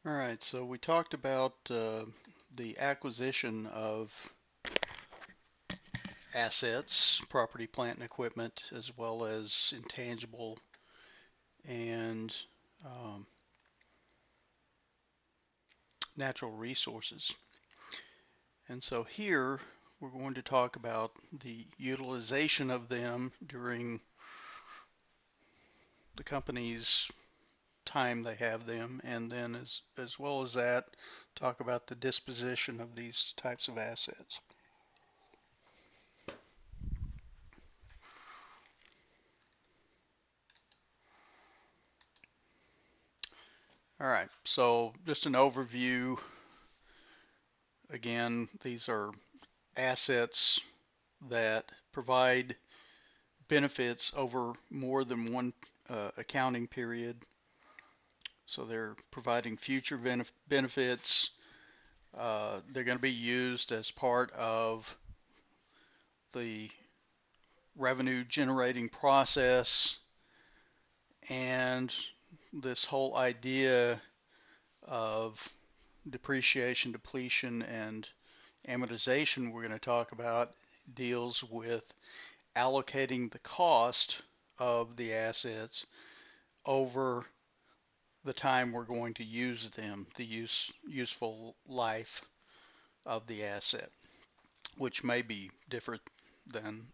All right, so we talked about the acquisition of assets, property, plant, and equipment, as well as intangible and um, natural resources. And so here we're going to talk about the utilization of them during the company's time they have them, and then as well as that, talk about the disposition of these types of assets. All right, so just an overview. Again, these are assets that provide benefits over more than one accounting period. So they're providing future benefits. They're going to be used as part of the revenue generating process. And this whole idea of depreciation, depletion, and amortization we're going to talk about deals with allocating the cost of the assets over the time we're going to use them, the useful life of the asset, which may be different than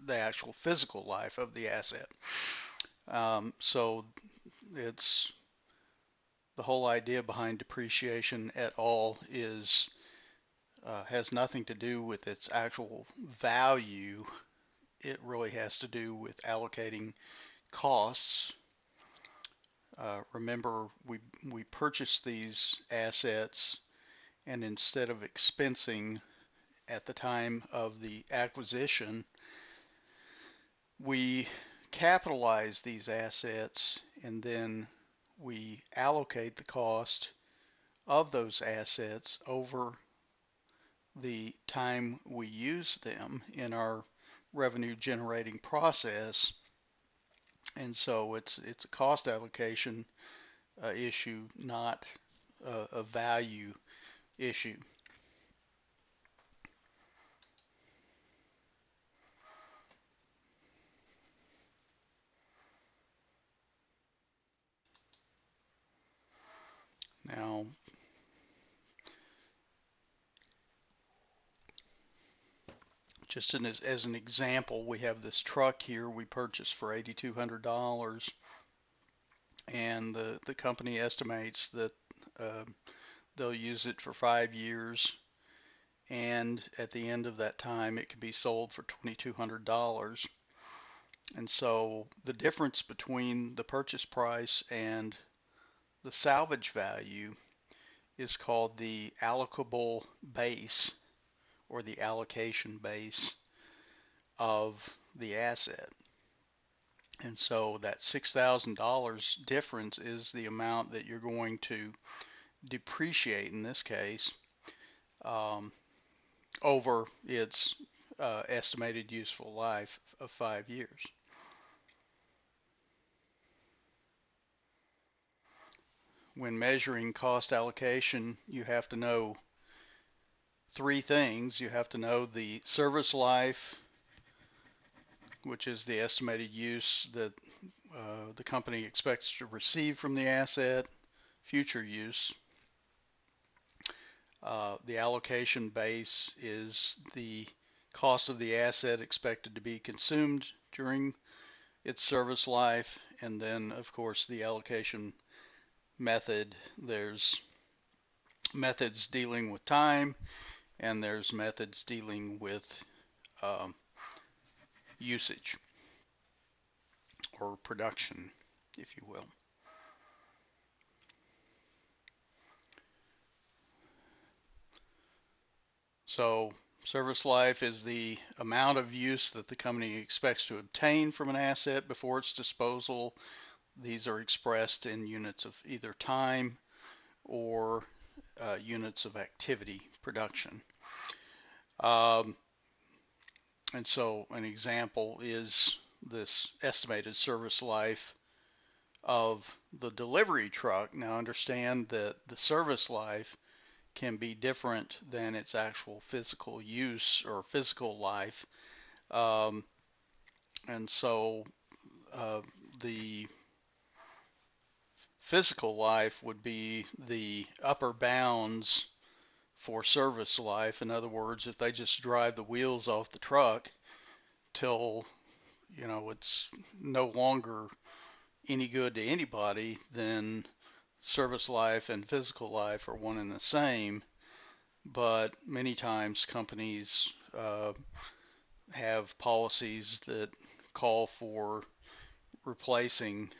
the actual physical life of the asset. So it's the whole idea behind depreciation at all is has nothing to do with its actual value. It really has to do with allocating costs. Remember, we purchased these assets, and instead of expensing at the time of the acquisition, we capitalize these assets, and then we allocate the cost of those assets over the time we use them in our revenue generating process. And so it's a cost allocation issue, not a value issue. Now, just as an example, we have this truck here we purchased for $8,200, and the company estimates that uh, they'll use it for 5 years, and at the end of that time, it can be sold for $2,200. And so the difference between the purchase price and the salvage value is called the allocable base or the allocation base of the asset. And so that $6,000 difference is the amount that you're going to depreciate in this case um, over its estimated useful life of 5 years. When measuring cost allocation, you have to know three things. You have to know the service life, which is the estimated use that the company expects to receive from the asset, future use. The allocation base is the cost of the asset expected to be consumed during its service life, and then of course the allocation method. There's methods dealing with time, and there's methods dealing with um, usage or production, if you will. So service life is the amount of use that the company expects to obtain from an asset before its disposal. These are expressed in units of either time or units of activity production. Um, and so an example is this estimated service life of the delivery truck. Now understand that the service life can be different than its actual physical use or physical life. Um, and so uh, the physical life would be the upper bounds for service life. In other words, if they just drive the wheels off the truck till, it's no longer any good to anybody, then service life and physical life are one and the same. But many times companies have policies that call for replacing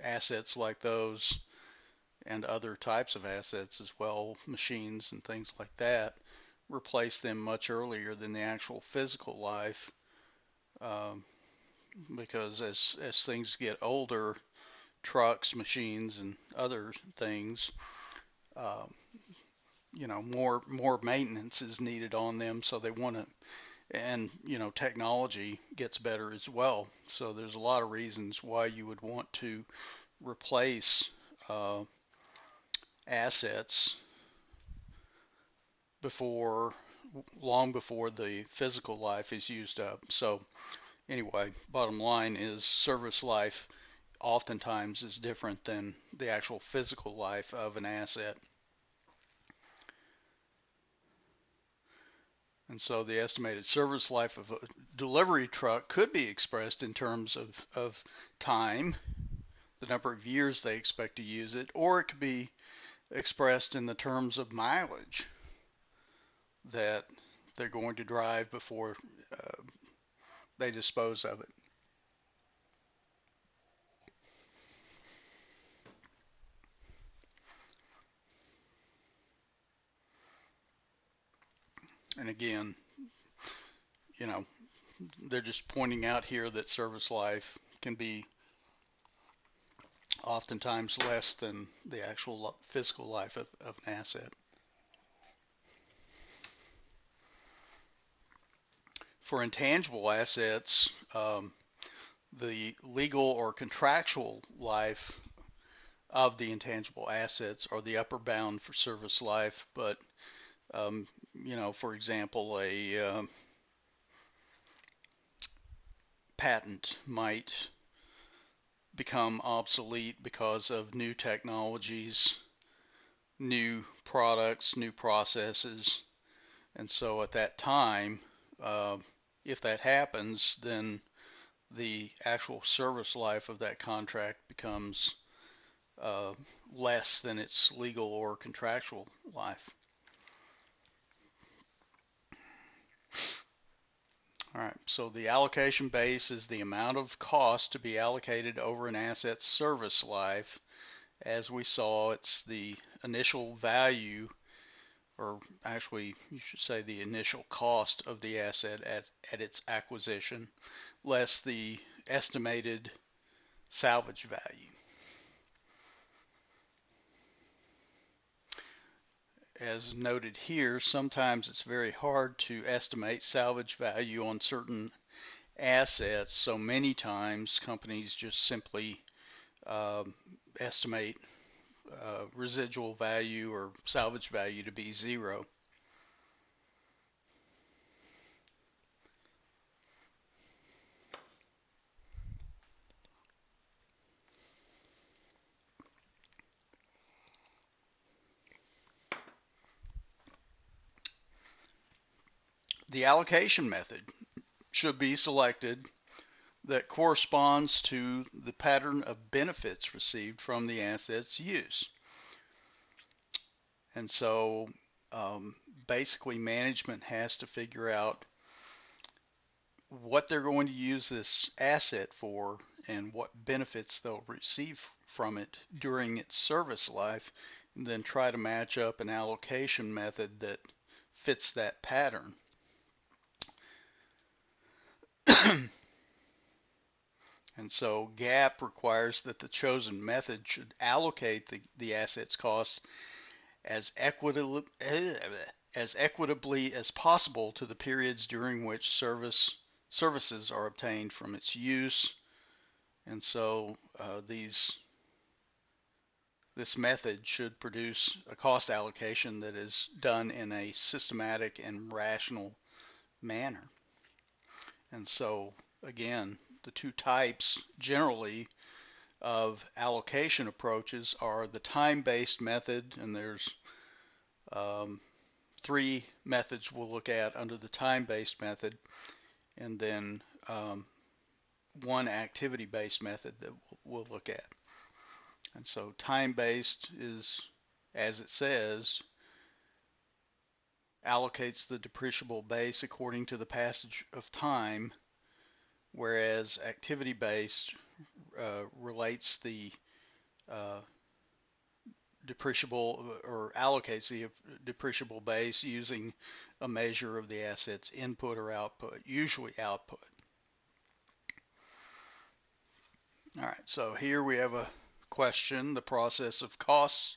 assets like those and other types of assets as well, machines and things like that, replace them much earlier than the actual physical life, um, because as things get older, trucks, machines, and other things, um, more maintenance is needed on them. So they want to, and technology gets better as well. So there's a lot of reasons why you would want to replace uh, assets before long before the physical life is used up. So anyway, bottom line is service life oftentimes is different than the actual physical life of an asset. And so the estimated service life of a delivery truck could be expressed in terms of time, the number of years they expect to use it, or it could be expressed in the terms of mileage that they're going to drive before they dispose of it. And again, you know, they're just pointing out here that service life can be oftentimes less than the actual physical life of an asset. For intangible assets, the legal or contractual life of the intangible assets are the upper bound for service life. But, for example, a patent might become obsolete because of new technologies, new products, new processes. And so at that time, if that happens, then the actual service life of that contract becomes uh, less than its legal or contractual life. All right, so the allocation base is the amount of cost to be allocated over an asset's service life. As we saw, it's the initial value, or actually you should say the initial cost of the asset at its acquisition, less the estimated salvage value. As noted here, sometimes it's very hard to estimate salvage value on certain assets, so many times companies just simply estimate residual value or salvage value to be zero. The allocation method should be selected that corresponds to the pattern of benefits received from the asset's use. And so basically management has to figure out what they're going to use this asset for and what benefits they'll receive from it during its service life, and then try to match up an allocation method that fits that pattern. And so GAAP requires that the chosen method should allocate the asset's cost as equitably as possible to the periods during which services are obtained from its use. And so these this method should produce a cost allocation that is done in a systematic and rational manner. And so, again, the two types generally of allocation approaches are the time-based method, and there's three methods we'll look at under the time-based method, and then one activity-based method that we'll look at. And so time-based is, as it says, allocates the depreciable base according to the passage of time, whereas activity-based relates the depreciable or allocates the depreciable base using a measure of the asset's input or output, usually output. All right, so here we have a question. The process of cost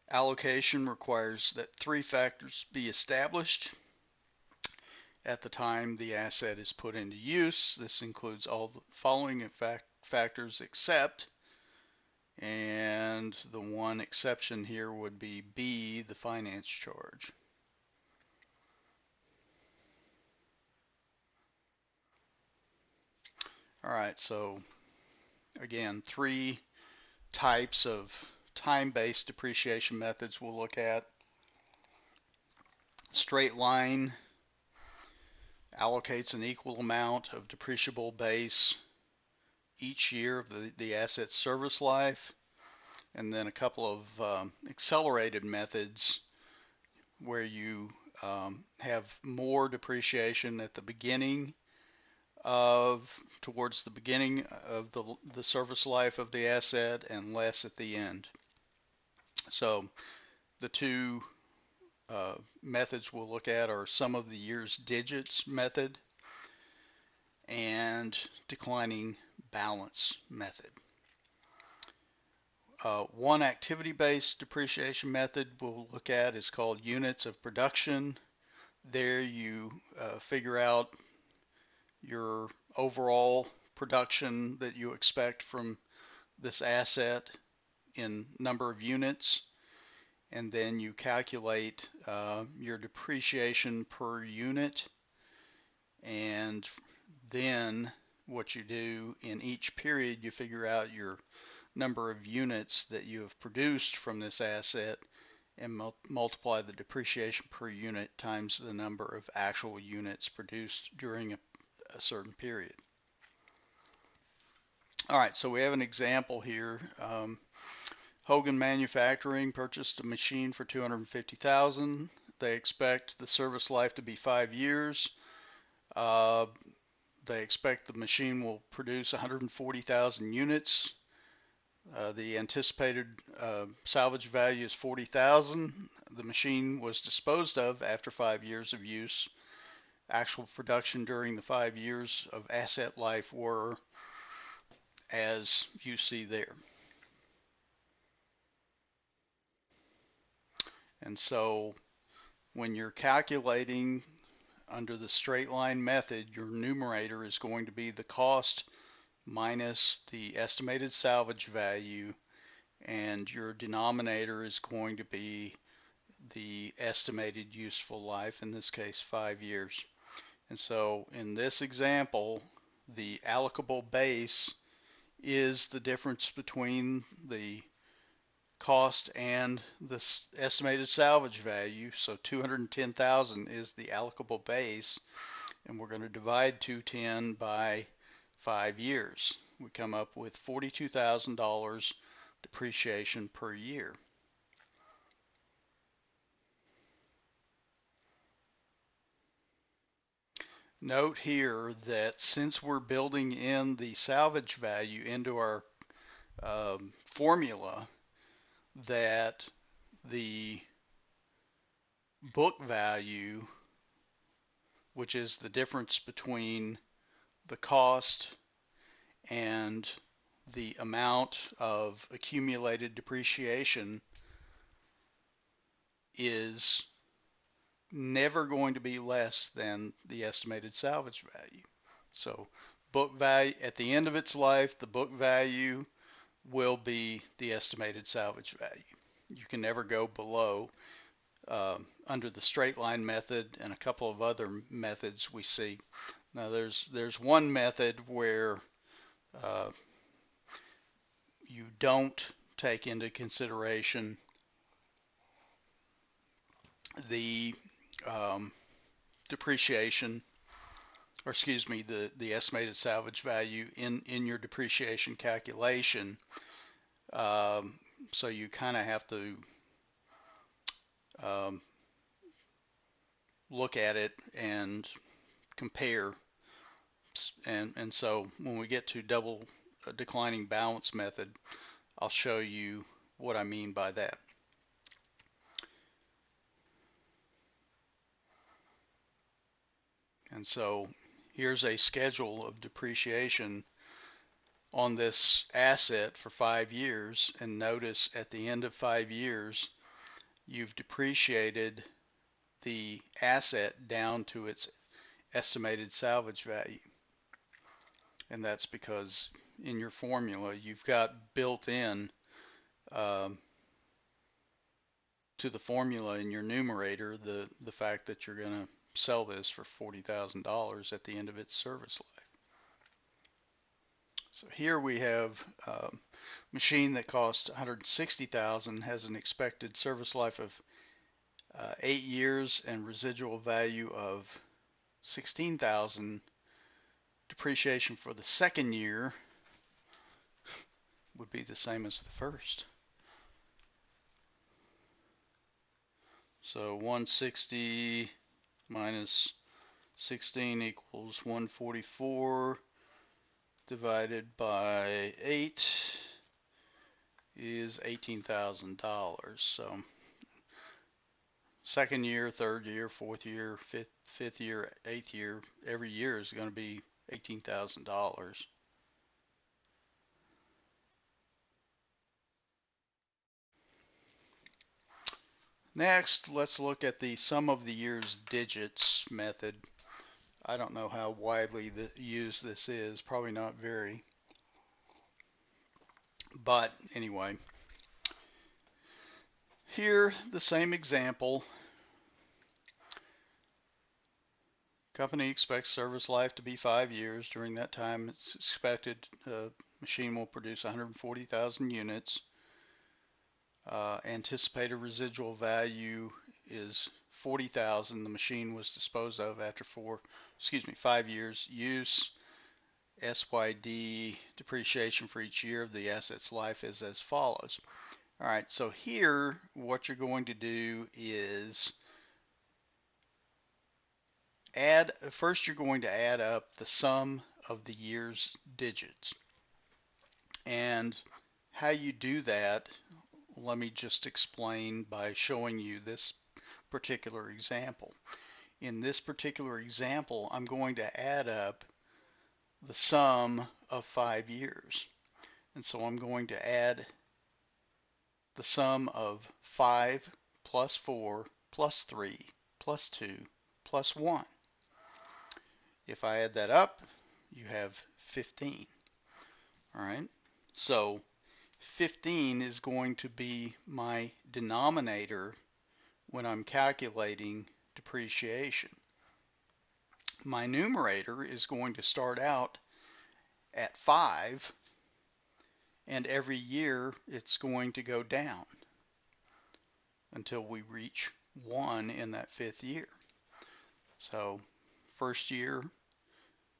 allocation requires that three factors be established at the time the asset is put into use. This includes all the following factors except, and the one exception here would be B, the finance charge. All right, so again, three types of time-based depreciation methods we'll look at. Straight line allocates an equal amount of depreciable base each year of the asset's service life. And then a couple of accelerated methods where you have more depreciation at the beginning towards the beginning of the service life of the asset and less at the end. So the two methods we'll look at are sum of the year's digits method and declining balance method. One activity-based depreciation method we'll look at is called units of production. There you figure out your overall production that you expect from this asset in number of units, and then you calculate your depreciation per unit, and then what you do in each period, you figure out your number of units that you have produced from this asset and multiply the depreciation per unit times the number of actual units produced during a certain period. All right, so we have an example here. Hogan Manufacturing purchased a machine for $250,000. They expect the service life to be 5 years. They expect the machine will produce 140,000 units. The anticipated salvage value is $40,000. The machine was disposed of after 5 years of use. Actual production during the 5 years of asset life were as you see there. And so when you're calculating under the straight line method, your numerator is going to be the cost minus the estimated salvage value, and your denominator is going to be the estimated useful life, in this case 5 years. And so in this example, the allocable base is the difference between the cost and the estimated salvage value. So 210,000 is the allocable base, and we're going to divide 210 by 5 years. We come up with $42,000 depreciation per year. Note here that since we're building in the salvage value into our formula, that the book value, which is the difference between the cost and the amount of accumulated depreciation, is never going to be less than the estimated salvage value. So book value at the end of its life, the book value will be the estimated salvage value. You can never go below. Under the straight line method and a couple of other methods we see. Now there's one method where you don't take into consideration the depreciation, or excuse me, the estimated salvage value in your depreciation calculation. So you kind of have to look at it and compare. And so when we get to double declining balance method, I'll show you what I mean by that. And so here's a schedule of depreciation on this asset for 5 years, and notice at the end of 5 years you've depreciated the asset down to its estimated salvage value. And that's because in your formula you've got built in to the formula in your numerator the fact that you're going to sell this for $40,000 at the end of its service life. So here we have a machine that cost $160,000, has an expected service life of 8 years and residual value of $16,000. Depreciation for the second year would be the same as the first. So 160 minus 16 equals 144 divided by 8 is $18,000. So second year, third year, fourth year, fifth year, eighth year, every year is going to be $18,000. Next, let's look at the sum of the years digits method. I don't know how widely used this is, probably not very. But anyway, here the same example. Company expects service life to be 5 years. During that time, it's expected machine will produce 140,000 units. Anticipated residual value is 40,000. The machine was disposed of after 5 years use. SYD depreciation for each year of the asset's life is as follows. All right, so here what you're going to do is first you're going to add up the sum of the year's digits. And how you do that, let me just explain by showing you this particular example. In this particular example, I'm going to add up the sum of 5 years. And so I'm going to add the sum of 5 plus 4 plus 3 plus 2 plus 1. If I add that up, you have 15. All right, so 15 is going to be my denominator when I'm calculating depreciation. My numerator is going to start out at 5, and every year it's going to go down until we reach 1 in that 5th year. So first year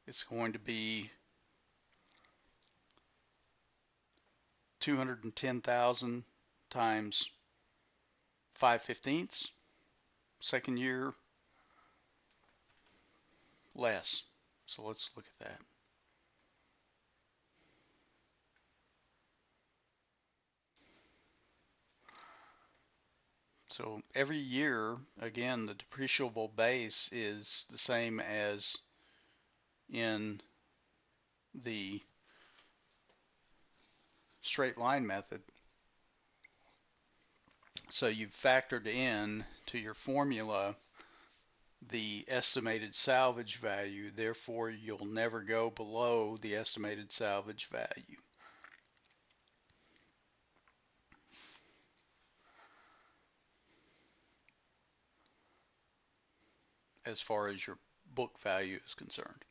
it's going to be 210,000 times 5/15. Second year, less. So let's look at that. So every year, again, the depreciable base is the same as in the straight line method. So you've factored in to your formula the estimated salvage value, therefore you'll never go below the estimated salvage value. as far as your book value is concerned.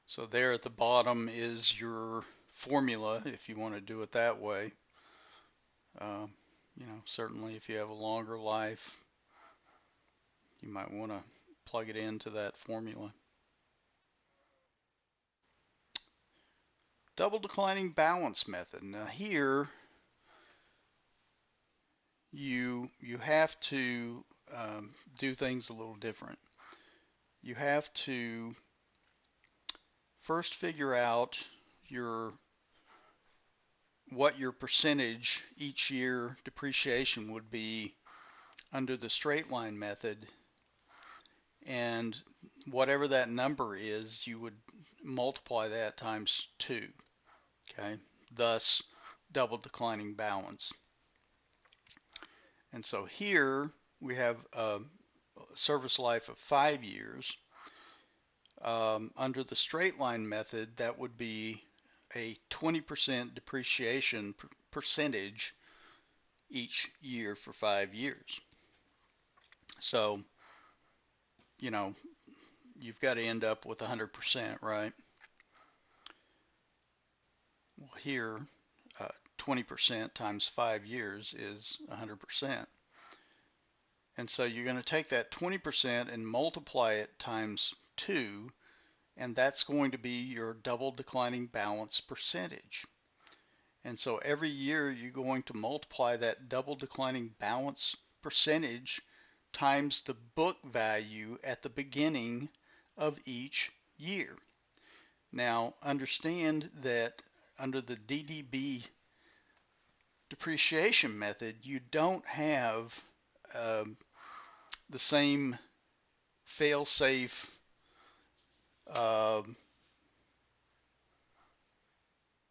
So there at the bottom is your formula if you want to do it that way. Certainly if you have a longer life, you might want to plug it into that formula. Double declining balance method. Now here you have to do things a little different. You have to first figure out what your percentage each year depreciation would be under the straight line method, and whatever that number is, you would multiply that times 2, okay? Thus, double declining balance. And so here we have a service life of 5 years. Under the straight line method, that would be a 20% depreciation percentage each year for 5 years. So, you've got to end up with 100%, right? Well, here, 20% times 5 years is 100%. And so you're going to take that 20% and multiply it times 2, and that's going to be your double declining balance percentage. And so every year you're going to multiply that double declining balance percentage times the book value at the beginning of each year. Now understand that under the DDB depreciation method, you don't have the same fail-safe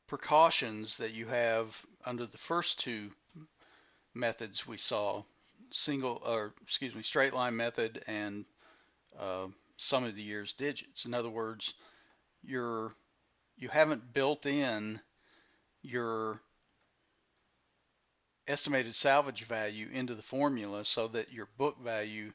precautions that you have under the first two methods we saw, straight line method and sum of the year's digits. In other words, you haven't built in your estimated salvage value into the formula so that your book value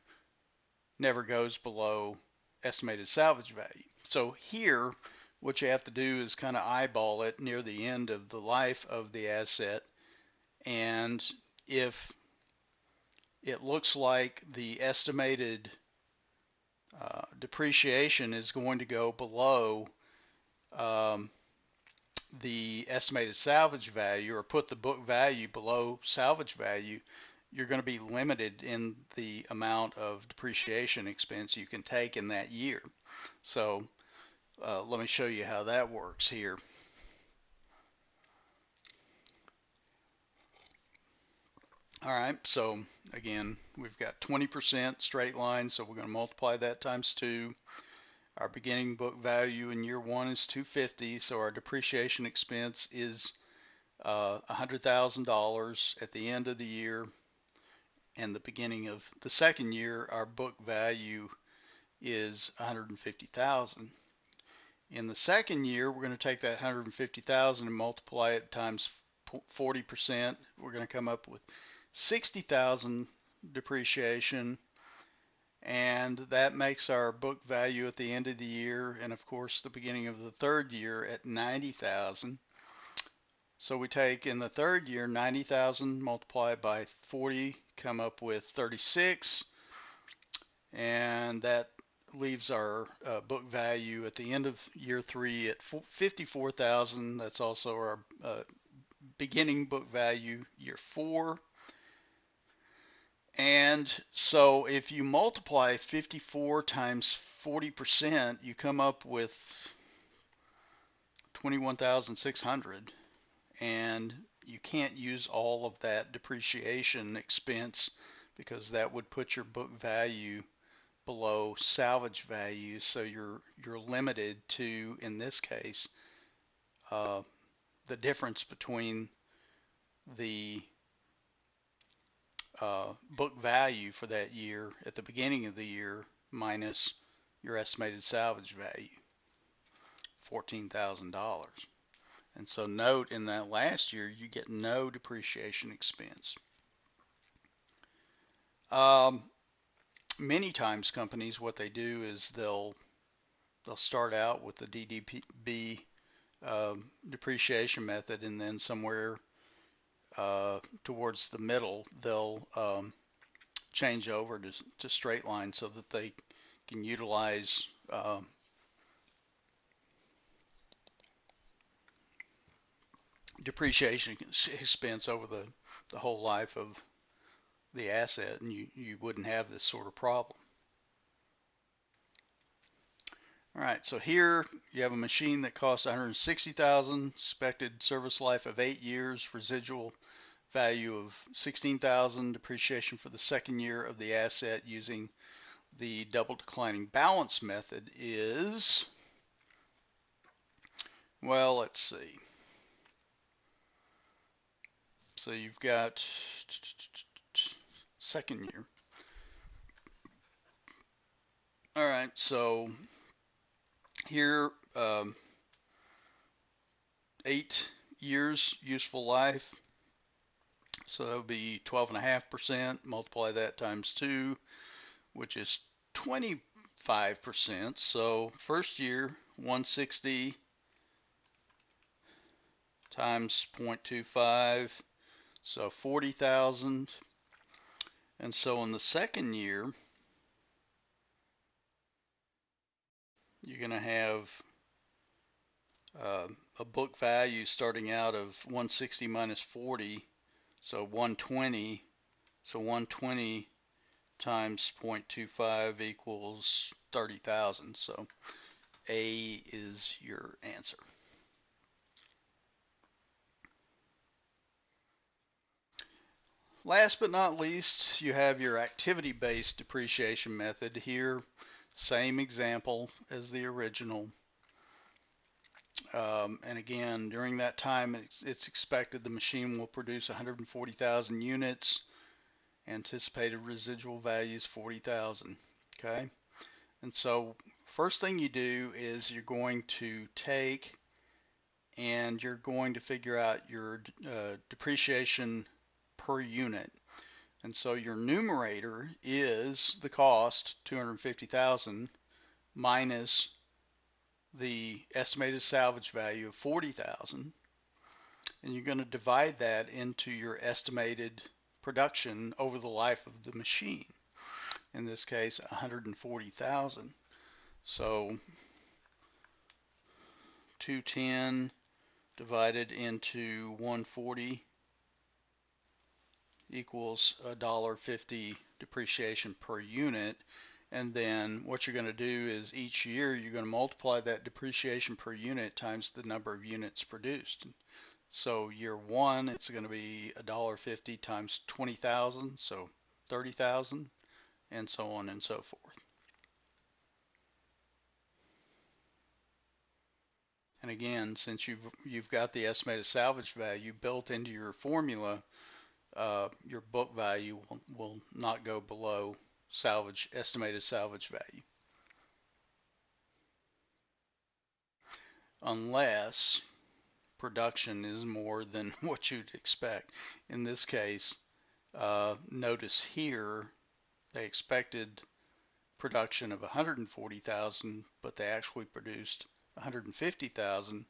never goes below estimated salvage value. So here, what you have to do is kind of eyeball it near the end of the life of the asset, and if it looks like the estimated depreciation is going to go below the estimated salvage value, or put the book value below salvage value, you're going to be limited in the amount of depreciation expense you can take in that year. So let me show you how that works here. All right, so again, we've got 20% straight line, so we're going to multiply that times 2. Our beginning book value in year 1 is $250, so our depreciation expense is $100,000 at the end of the year. And the beginning of the second year, our book value is $150,000. In the second year, we're going to take that $150,000 and multiply it times 40%. We're going to come up with $60,000 depreciation, and that makes our book value at the end of the year, and of course the beginning of the third year, at $90,000. So we take in the third year 90,000 multiplied by 40, come up with 36, and that leaves our book value at the end of year 3 at 54,000. That's also our beginning book value year 4. And so if you multiply 54 times 40%, you come up with 21,600, and you can't use all of that depreciation expense because that would put your book value below salvage value. So you're limited to, in this case, the difference between the book value for that year at the beginning of the year minus your estimated salvage value, $14,000. And so note, in that last year, you get no depreciation expense. Um, Many times companies, what they do is they'll start out with the DDB depreciation method, and then somewhere towards the middle, they'll change over to straight line so that they can utilize depreciation expense over the whole life of the asset, and you wouldn't have this sort of problem. All right, so here you have a machine that costs 160,000, expected service life of 8 years, residual value of 16,000, depreciation for the second year of the asset using the double declining balance method is, well, let's see. So you've got second year. All right, so here, 8 years useful life. So that would be 12.5%. Multiply that times 2, which is 25%. So first year, 160 times 0.25, so 40,000. And so in the second year, you're going to have a book value starting out of 160 minus 40, so 120. So 120 times 0.25 equals 30,000. So A is your answer. Last but not least, you have your activity-based depreciation method here. Same example as the original. And again, during that time, it's expected the machine will produce 140,000 units. Anticipated residual value is 40,000. Okay. And so first thing you do is you're going to take and you're going to figure out your depreciation per unit. And so your numerator is the cost, 250,000, minus the estimated salvage value of 40,000. And you're going to divide that into your estimated production over the life of the machine. In this case, 140,000. So 210 divided into 140 equals $1.50 depreciation per unit. And then what you're going to do is each year you're going to multiply that depreciation per unit times the number of units produced. So year one, it's going to be $1.50 times 20,000, so 30,000, and so on and so forth. And again, since you've got the estimated salvage value built into your formula, your book value will not go below estimated salvage value, unless production is more than what you'd expect. In this case, notice here they expected production of 140,000, but they actually produced 150,000,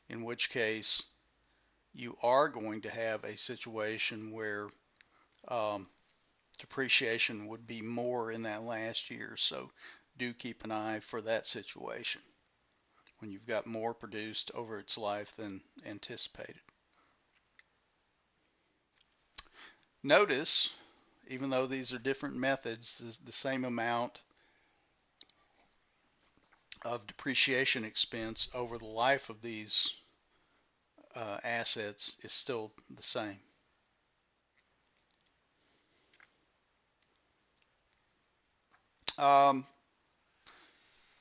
in which case you are going to have a situation where depreciation would be more in that last year. So do keep an eye for that situation when you've got more produced over its life than anticipated. Notice, even though these are different methods, the same amount of depreciation expense over the life of these assets is still the same.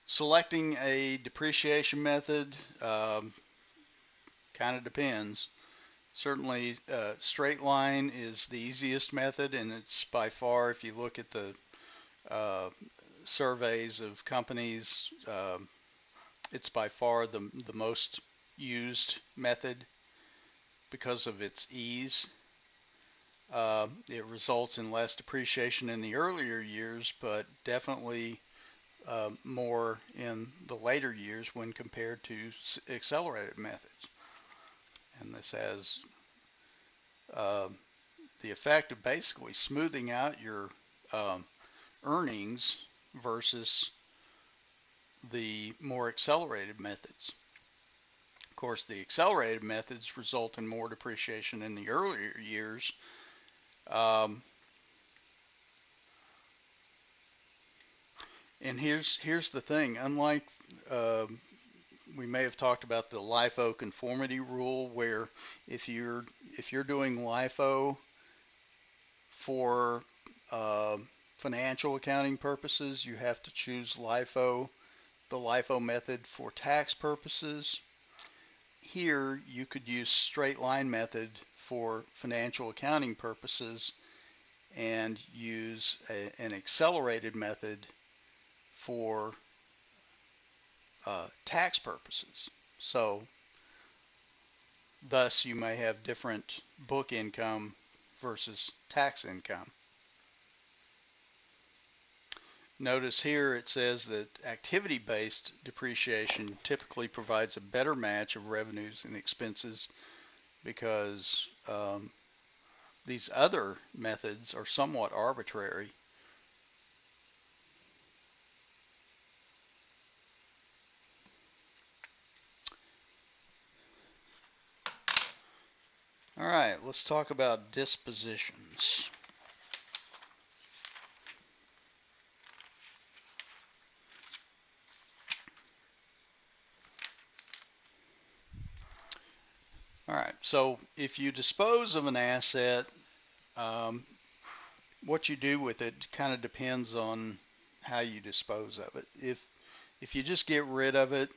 Selecting a depreciation method kind of depends. Certainly, straight line is the easiest method, and it's by far, if you look at the surveys of companies, it's by far the most used method because of its ease. It results in less depreciation in the earlier years, but definitely more in the later years when compared to accelerated methods. And this has uh, the effect of basically smoothing out your um, earnings versus the more accelerated methods. Of course, the accelerated methods result in more depreciation in the earlier years. Um, and here's the thing. Unlike uh, we may have talked about the LIFO conformity rule, where if you're doing LIFO for uh, financial accounting purposes, you have to choose LIFO, the LIFO method for tax purposes. Here, you could use straight line method for financial accounting purposes and use an accelerated method for tax purposes. So, thus, you may have different book income versus tax income. Notice here it says that activity-based depreciation typically provides a better match of revenues and expenses because these other methods are somewhat arbitrary. All right, let's talk about dispositions. All right, so if you dispose of an asset, um, what you do with it kind of depends on how you dispose of it. If you just get rid of it,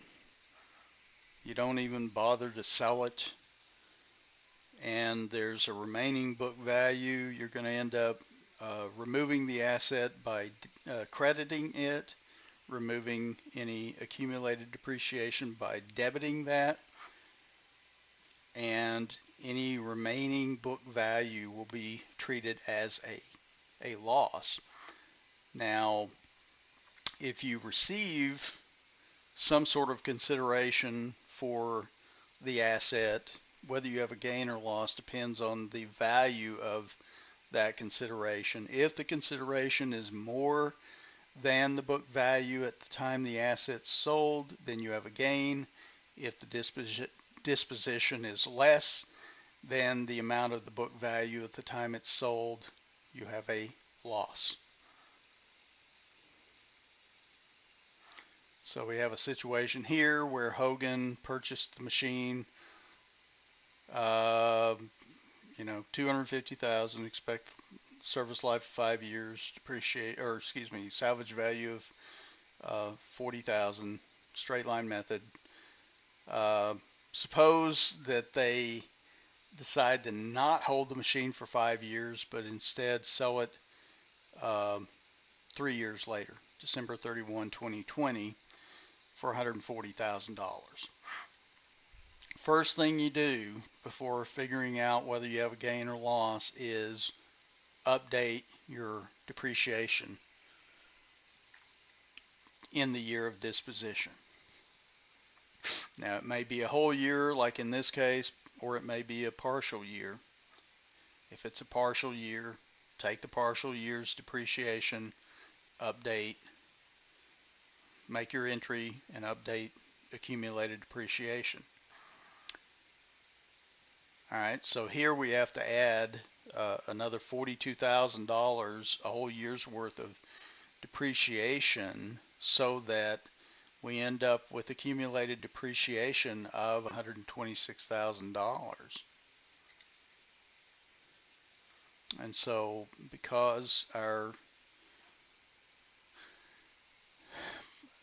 you don't even bother to sell it, and there's a remaining book value, you're going to end up removing the asset by crediting it, removing any accumulated depreciation by debiting that, and any remaining book value will be treated as a loss. Now, if you receive some sort of consideration for the asset, whether you have a gain or loss depends on the value of that consideration. If the consideration is more than the book value at the time the asset's sold, then you have a gain. If the disposition is less than the amount of the book value at the time it's sold, you have a loss. So we have a situation here where Hogan purchased the machine, uh, 250,000, expect service life of 5 years, salvage value of 40,000, straight line method. Uh, suppose that they decide to not hold the machine for 5 years, but instead sell it 3 years later, December 31, 2020, for $140,000. First thing you do before figuring out whether you have a gain or loss is update your depreciation in the year of disposition. Now, it may be a whole year, like in this case, or it may be a partial year. If it's a partial year, take the partial year's depreciation, update, make your entry, and update accumulated depreciation. All right, so here we have to add another $42,000, a whole year's worth of depreciation, so that we end up with accumulated depreciation of $126,000. And so because our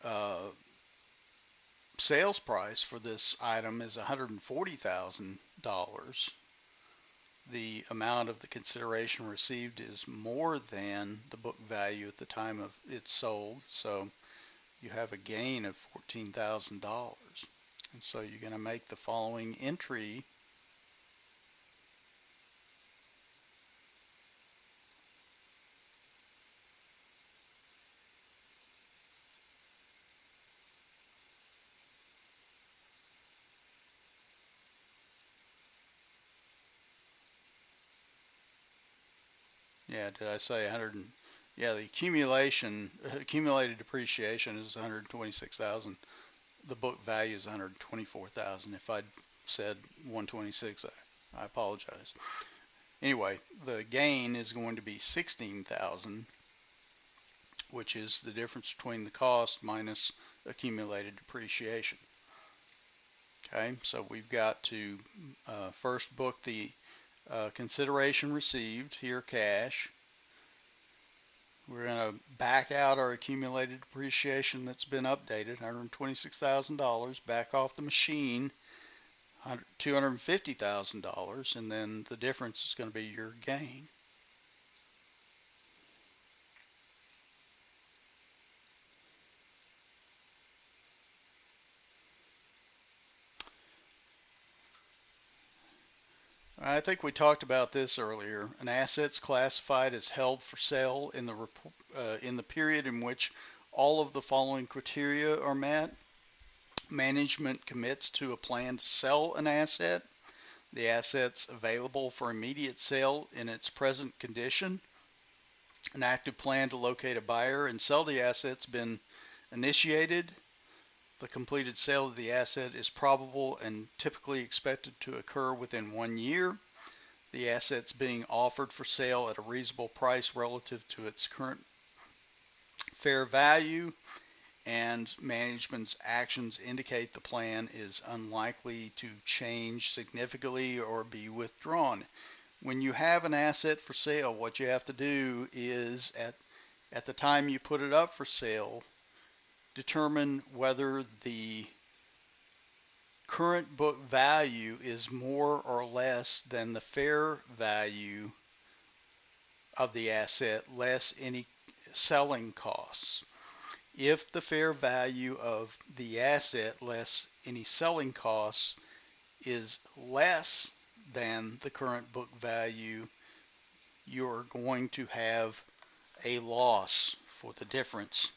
uh, sales price for this item is $140,000, the amount of the consideration received is more than the book value at the time of it's sold. So you have a gain of $14,000. And so you're going to make the following entry Yeah, did I say 100? Yeah, the accumulated depreciation is 126,000. The book value is 124,000. If I'd said 126, I apologize. Anyway, the gain is going to be 16,000, which is the difference between the cost minus accumulated depreciation. Okay, so we've got to first book the consideration received, here cash. We're going to back out our accumulated depreciation that's been updated, $126,000, back off the machine, $250,000, and then the difference is going to be your gain. I think we talked about this earlier. An asset's classified as held for sale in the period in which all of the following criteria are met. Management commits to a plan to sell an asset. The asset's available for immediate sale in its present condition. An active plan to locate a buyer and sell the asset's been initiated. The completed sale of the asset is probable and typically expected to occur within 1 year. The asset's being offered for sale at a reasonable price relative to its current fair value, and management's actions indicate the plan is unlikely to change significantly or be withdrawn. When you have an asset for sale, what you have to do is at the time you put it up for sale, determine whether the current book value is more or less than the fair value of the asset less any selling costs. If the fair value of the asset less any selling costs is less than the current book value, you're going to have a loss for the difference.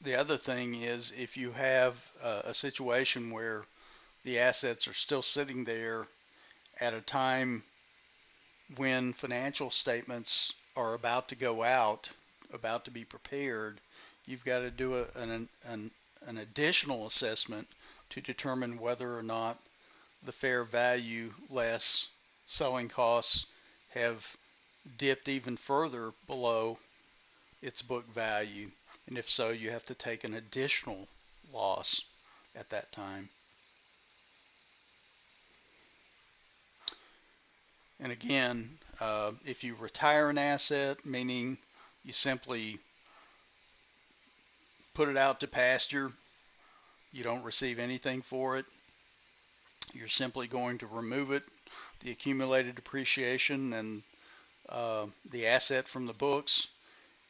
The other thing is if you have a situation where the assets are still sitting there at a time when financial statements are about to go out, about to be prepared, you've got to do an additional assessment to determine whether or not the fair value less selling costs have dipped even further below its book value. And if so, you have to take an additional loss at that time. And again, if you retire an asset, meaning you simply put it out to pasture, you don't receive anything for it, you're simply going to remove it, the accumulated depreciation and the asset from the books,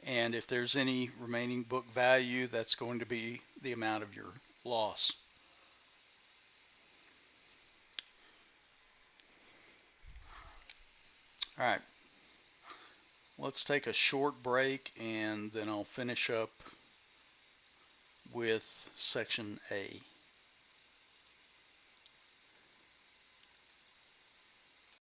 and if there's any remaining book value, that's going to be the amount of your loss. All right, let's take a short break and then I'll finish up with section A.